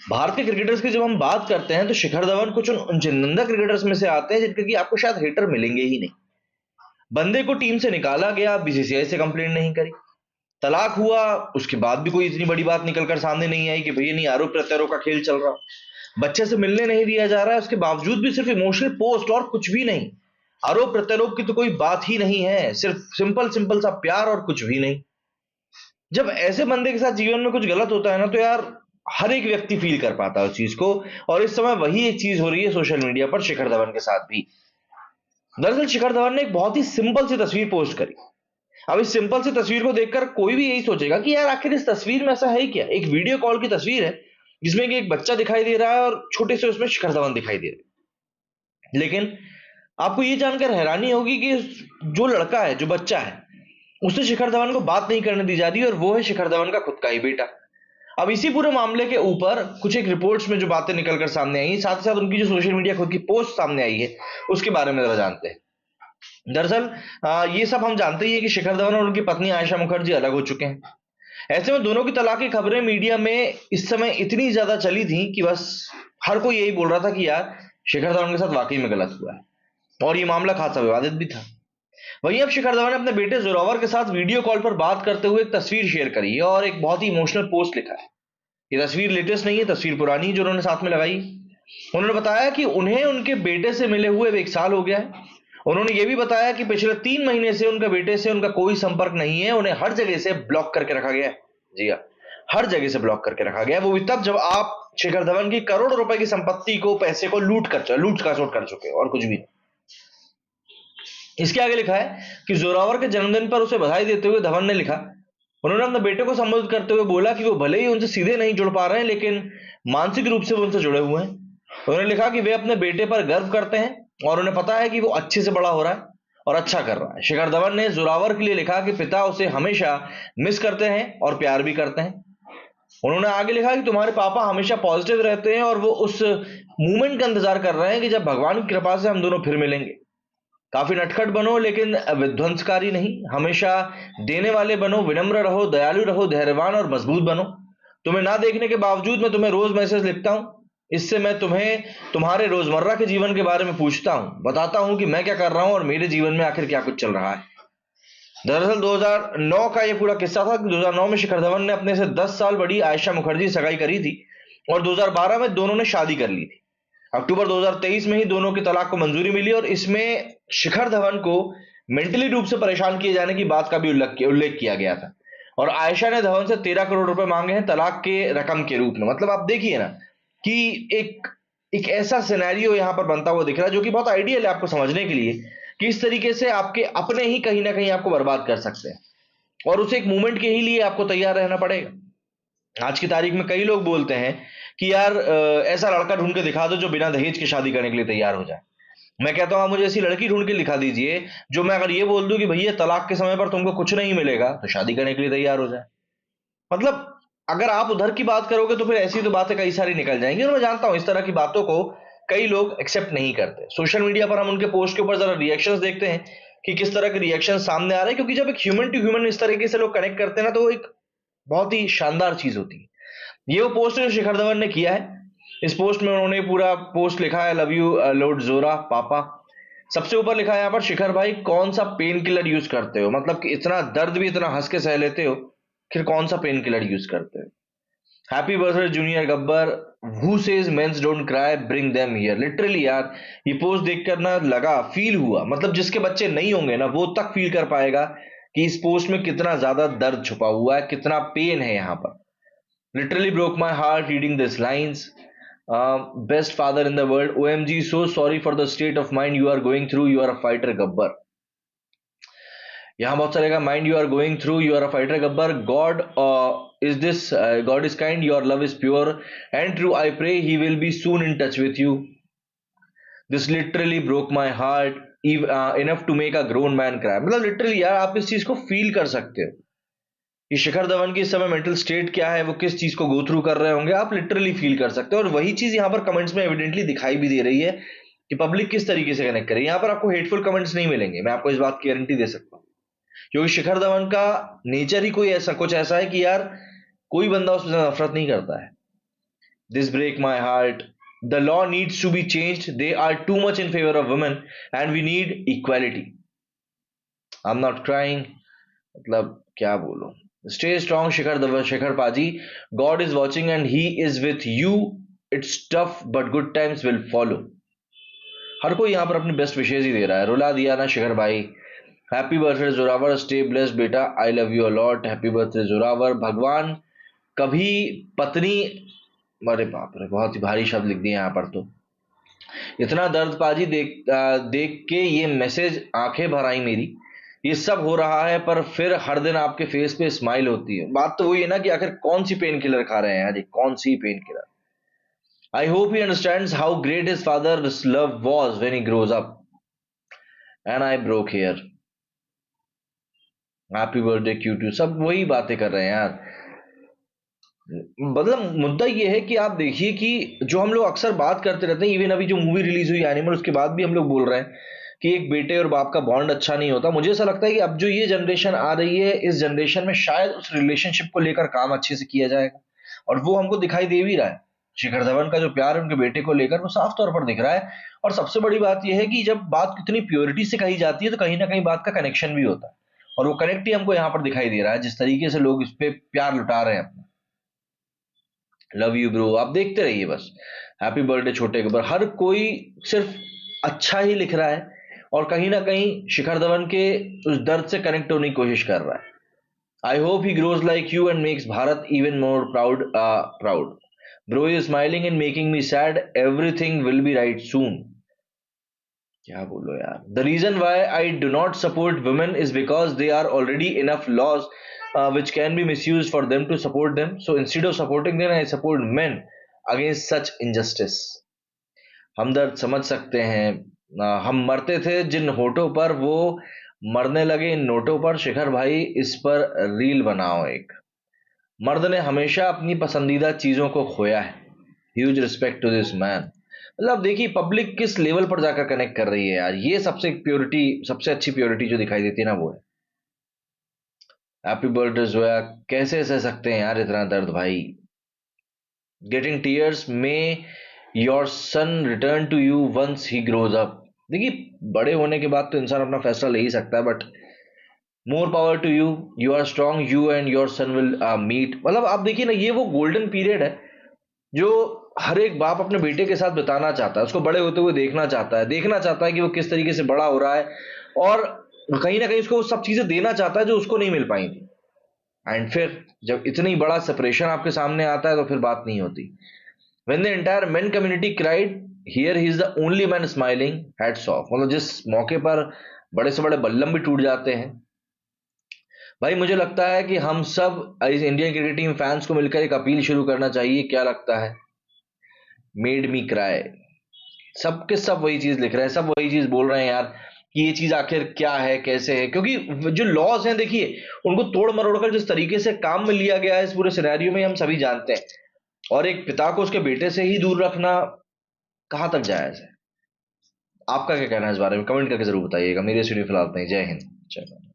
भारतीय क्रिकेटर्स की जब हम बात करते हैं तो शिखर धवन कुछ उन चुनिंदा क्रिकेटर्स में से आते हैं जिनके कि आपको शायद हेटर मिलेंगे ही नहीं। बंदे को टीम से निकाला गया, बीसीसीआई से कंप्लेंट नहीं करी, तलाक हुआ, उसके बाद भी कोई इतनी बड़ी बात निकलकर सामने नहीं आई कि भैया नहीं, आरोप प्रत्यारोप का खेल चल रहा, बच्चे से मिलने नहीं दिया जा रहा है, उसके बावजूद भी सिर्फ इमोशनल पोस्ट और कुछ भी नहीं। आरोप प्रत्यारोप की तो कोई बात ही नहीं है, सिर्फ सिंपल सिंपल सा प्यार और कुछ भी नहीं। जब ऐसे बंदे के साथ जीवन में कुछ गलत होता है ना, तो यार हर एक व्यक्ति फील कर पाता है उस चीज को। और इस समय वही एक चीज हो रही है सोशल मीडिया पर शिखर धवन के साथ भी। दरअसल शिखर धवन ने एक बहुत ही सिंपल सी तस्वीर पोस्ट करी। अब इस सिंपल सी तस्वीर को देखकर कोई भी यही सोचेगा कि यार आखिर इस तस्वीर में ऐसा है क्या। एक वीडियो कॉल की तस्वीर है जिसमें कि एक बच्चा दिखाई दे रहा है और छोटे से उसमें शिखर धवन दिखाई दे रहे हैं। लेकिन आपको ये जानकर हैरानी होगी कि जो लड़का है, जो बच्चा है, उससे शिखर धवन को बात नहीं करने दी जा रही, और वो है शिखर धवन का खुद का ही बेटा। अब इसी पूरे मामले के ऊपर कुछ एक रिपोर्ट्स में जो बातें निकलकर सामने आई, साथ ही साथ उनकी जो सोशल मीडिया खुद की पोस्ट सामने आई है, उसके बारे में जरा जानते हैं। दरअसल ये सब हम जानते ही है कि शिखर धवन और उनकी पत्नी आयशा मुखर्जी अलग हो चुके हैं। ऐसे में दोनों की तलाक की खबरें मीडिया में इस समय इतनी ज्यादा चली थी कि बस हर कोई यही बोल रहा था कि यार शिखर धवन के साथ वाकई में गलत हुआ है, और ये मामला खासा विवादित भी था। वहीं अब शिखर धवन ने अपने बेटे जोरावर के साथ वीडियो कॉल पर बात करते हुए एक तस्वीर शेयर करी है और एक बहुत ही इमोशनल पोस्ट लिखा है। ये तस्वीर लेटेस्ट नहीं है, तस्वीर पुरानी है जो उन्होंने साथ में लगाई। उन्होंने बताया कि उन्हें उनके बेटे से मिले हुए अब 1 साल हो गया है। उन्होंने ये भी बताया कि पिछले 3 महीने से उनका बेटे से उनका कोई संपर्क नहीं है, उन्हें हर जगह से ब्लॉक करके रखा गया है। जी हाँ, हर जगह से ब्लॉक करके रखा गया है। वो भी तब जब आप शिखर धवन की करोड़ों रुपए की संपत्ति को, पैसे को लूट खसोट कर चुके हो, और कुछ भी नहीं। इसके आगे लिखा है कि जोरावर के जन्मदिन पर उसे बधाई देते हुए धवन ने लिखा, उन्होंने अपने बेटे को संबोधित करते हुए बोला कि वो भले ही उनसे सीधे नहीं जुड़ पा रहे हैं, लेकिन मानसिक रूप से वो उनसे जुड़े हुए हैं। उन्होंने लिखा कि वे अपने बेटे पर गर्व करते हैं और उन्हें पता है कि वो अच्छे से बड़ा हो रहा है और अच्छा कर रहा है। शिखर धवन ने जोरावर के लिए लिखा कि पिता उसे हमेशा मिस करते हैं और प्यार भी करते हैं। उन्होंने आगे लिखा कि तुम्हारे पापा हमेशा पॉजिटिव रहते हैं और वो उस मूवमेंट का इंतजार कर रहे हैं कि जब भगवान की कृपा से हम दोनों फिर मिलेंगे। काफी नटखट बनो लेकिन विध्वंसकारी नहीं, हमेशा देने वाले बनो, विनम्र रहो, दयालु रहो, धैर्यवान और मजबूत बनो। तुम्हें ना देखने के बावजूद मैं तुम्हें रोज मैसेज लिखता हूं। इससे मैं तुम्हें तुम्हारे रोजमर्रा के जीवन के बारे में पूछता हूं, बताता हूं कि मैं क्या कर रहा हूं और मेरे जीवन में आखिर क्या कुछ चल रहा है। दरअसल 2009 का ये पूरा किस्सा था कि 2009 में शिखर धवन ने अपने से 10 साल बड़ी आयशा मुखर्जी सगाई करी थी और 2012 में दोनों ने शादी कर ली थी। अक्टूबर 2023 में ही दोनों की तलाक को मंजूरी मिली और इसमें शिखर धवन को मेंटली रूप से परेशान किए जाने की बात का भी उल्लेख किया गया था। और आयशा ने धवन से 13 करोड़ रुपए मांगे हैं तलाक के रकम के रूप में। मतलब आप देखिए ना कि एक एक ऐसा सिनेरियो यहां पर बनता हुआ दिख रहा है जो कि बहुत आइडियल है आपको समझने के लिए कि इस तरीके से आपके अपने ही कहीं ना कहीं आपको बर्बाद कर सकते हैं, और उसे एक मूवमेंट के ही लिए आपको तैयार रहना पड़ेगा। आज की तारीख में कई लोग बोलते हैं कि यार ऐसा लड़का ढूंढ के दिखा दो जो बिना दहेज की शादी करने के लिए तैयार हो जाए। मैं कहता हूं आप मुझे ऐसी लड़की ढूंढ के दिखा दीजिए जो मैं अगर ये बोल दूं कि भैया तलाक के समय पर तुमको कुछ नहीं मिलेगा तो शादी करने के लिए तैयार हो जाए। मतलब अगर आप उधर की बात करोगे तो फिर ऐसी तो बातें कई सारी निकल जाएंगी, और मैं जानता हूं इस तरह की बातों को कई लोग एक्सेप्ट नहीं करते। सोशल मीडिया पर हम उनके पोस्ट के ऊपर जरा रिएक्शंस देखते हैं कि किस तरह के रिएक्शन सामने आ रहे हैं, क्योंकि जब एक ह्यूमन टू ह्यूमन इस तरीके से लोग कनेक्ट करते हैं ना, तो वो एक बहुत ही शानदार चीज होती है। ये वो पोस्ट है जो शिखर धवन ने किया है। इस पोस्ट में उन्होंने पूरा पोस्ट लिखा है, लव यू लॉर्ड जोरा पापा। सबसे ऊपर लिखा है यहाँ पर, शिखर भाई कौन सा पेन किलर यूज करते हो, मतलब कि इतना दर्द भी इतना हंस के सह लेते हो, फिर कौन सा पेन किलर यूज करते हो। Happy birthday junior Gabbar, who says men's don't cry bring them here. Literally यार ये पोस्ट देखकर ना लगा, फील हुआ, मतलब जिसके बच्चे नहीं होंगे ना वो तक फील कर पाएगा कि इस पोस्ट में कितना ज्यादा दर्द छुपा हुआ है, कितना पेन है यहाँ पर। Literally broke my heart reading this lines. Best father in the world, OMG so sorry for the state of mind you are going through, you are a fighter Gabbar. यहां बहुत चलेगा, mind you are going through, you are a fighter Gabbar, God is this, God is kind, your love is pure and true, I pray he will be soon in touch with you. This literally broke my heart enough to make a grown man cry. मतलब literally यार आप इस चीज को feel कर सकते हो कि शिखर धवन की इस समय मेंटल स्टेट क्या है, वो किस चीज को गो थ्रू कर रहे होंगे, आप लिटरली फील कर सकते हो। और वही चीज यहाँ पर कमेंट्स में एविडेंटली दिखाई भी दे रही है कि पब्लिक किस तरीके से कनेक्ट करे। यहाँ पर आपको हेटफुल कमेंट्स नहीं मिलेंगे, मैं आपको इस बात की गारंटी दे सकता हूँ, क्योंकि शिखर धवन का नेचर ही कोई ऐसा कुछ ऐसा है कि यार कोई बंदा उसमें नफरत नहीं करता है। This break my heart. The law needs to be changed. They are too much in favor of women and we need equality. I'm not crying. मतलब क्या बोलूं. Stay strong, Shikhar Paji. God is watching and He is with you. It's tough, but good times will follow. हर कोई यहाँ पर अपनी best विशेष ही दे रहा है. रुला दिया ना शिखर भाई. Happy birthday Zorawar. Stay blessed बेटा. I love you a lot. Happy birthday Zorawar. भगवान कभी पत्नी. अरे बाप रे, बहुत ही भारी शब्द लिख दिए यहाँ पर. तो इतना दर्द पाजी देख के ये मैसेज आंखें भर आई मेरी. ये सब हो रहा है पर फिर हर दिन आपके फेस पे स्माइल होती है. बात तो वही है ना कि आखिर कौन सी पेन किलर खा रहे हैं आज, कौन सी pain killer. I hope he understands how great his father's love was when he grows up and I broke here. Happy birthday cute. सब वही बातें कर रहे हैं यार. मतलब मुद्दा ये है कि आप देखिए कि जो हम लोग अक्सर बात करते रहते हैं, इवन अभी जो मूवी रिलीज हुई एनिमल, उसके बाद भी हम लोग बोल रहे हैं कि एक बेटे और बाप का बॉन्ड अच्छा नहीं होता. मुझे ऐसा लगता है कि अब जो ये जनरेशन आ रही है, इस जनरेशन में शायद उस रिलेशनशिप को लेकर काम अच्छे से किया जाएगा और वो हमको दिखाई दे भी रहा है. शिखर धवन का जो प्यार है उनके बेटे को लेकर वो साफ तौर पर दिख रहा है. और सबसे बड़ी बात यह है कि जब बात इतनी प्योरिटी से कही जाती है तो कहीं ना कहीं बात का कनेक्शन भी होता है और वो कनेक्ट ही हमको यहाँ पर दिखाई दे रहा है, जिस तरीके से लोग इस पे प्यार लुटा रहे हैं अपना. Love you bro. आप देखते रहिए बस. हैप्पी बर्थडे छोटे गब्बर. हर कोई सिर्फ अच्छा ही लिख रहा है और कहीं ना कहीं शिखर धवन के उस दर्द से कनेक्ट होने की कोशिश कर रहा है. I hope he grows like you and makes Bharat even more proud. Bro is smiling and making me sad. Everything will be right soon. क्या बोलो यार. The reason why I do not support women is because they are already enough laws which can be misused for them to support them. So instead of supporting them, I support men against such injustice. हम दर्द समझ सकते हैं. हम मरते थे जिन होठों पर, वो मरने लगे इन नोटों पर. शिखर भाई इस पर रील बनाओ एक. मर्द ने हमेशा अपनी पसंदीदा चीजों को खोया है. Huge respect to this man. मतलब देखिए पब्लिक किस लेवल पर जाकर कनेक्ट कर रही है यार. ये सबसे प्योरिटी, सबसे अच्छी प्योरिटी जो दिखाई देती है ना, वो है. Happy birthday Zoya. कैसे सह सकते हैं यार इतना दर्द भाई. Getting tears. May your son return to you once he grows up. देखिए बड़े होने के बाद तो इंसान अपना फैसला ले ही सकता है, but more power to you. You are strong. You and your son will meet. मतलब आप देखिए ना, ये वो गोल्डन पीरियड है जो हर एक बाप अपने बेटे के साथ बिताना चाहता है. उसको बड़े होते हुए देखना चाहता है, देखना चाहता है कि वो किस तरीके से बड़ा हो रहा है और कहीं ना कहीं उसको वो सब चीजें देना चाहता है जो उसको नहीं मिल पाई थी. एंड फिर जब इतनी बड़ा सेपरेशन आपके सामने आता है तो फिर बात नहीं होती. When the entire main community cried, here he is the only man smiling. Hats off. मतलब जिस मौके पर बड़े से बड़े बल्लम भी टूट जाते हैं भाई, मुझे लगता है कि हम सब इस इंडियन क्रिकेट टीम फैंस को मिलकर एक अपील शुरू करना चाहिए. क्या लगता है? Made me cry. सबके सब वही चीज लिख रहे हैं, सब वही चीज बोल रहे हैं यार कि ये चीज आखिर क्या है, कैसे है. क्योंकि जो लॉज हैं देखिए, उनको तोड़ मरोड़ कर जिस तरीके से काम में लिया गया है इस पूरे सिनेरियो में, हम सभी जानते हैं. और एक पिता को उसके बेटे से ही दूर रखना कहां तक जायज है. आपका क्या कहना है इस बारे में? कमेंट करके जरूर बताइएगा. मेरे स्टूडियो फिलहाल नहीं. जय हिंद, जय भारत.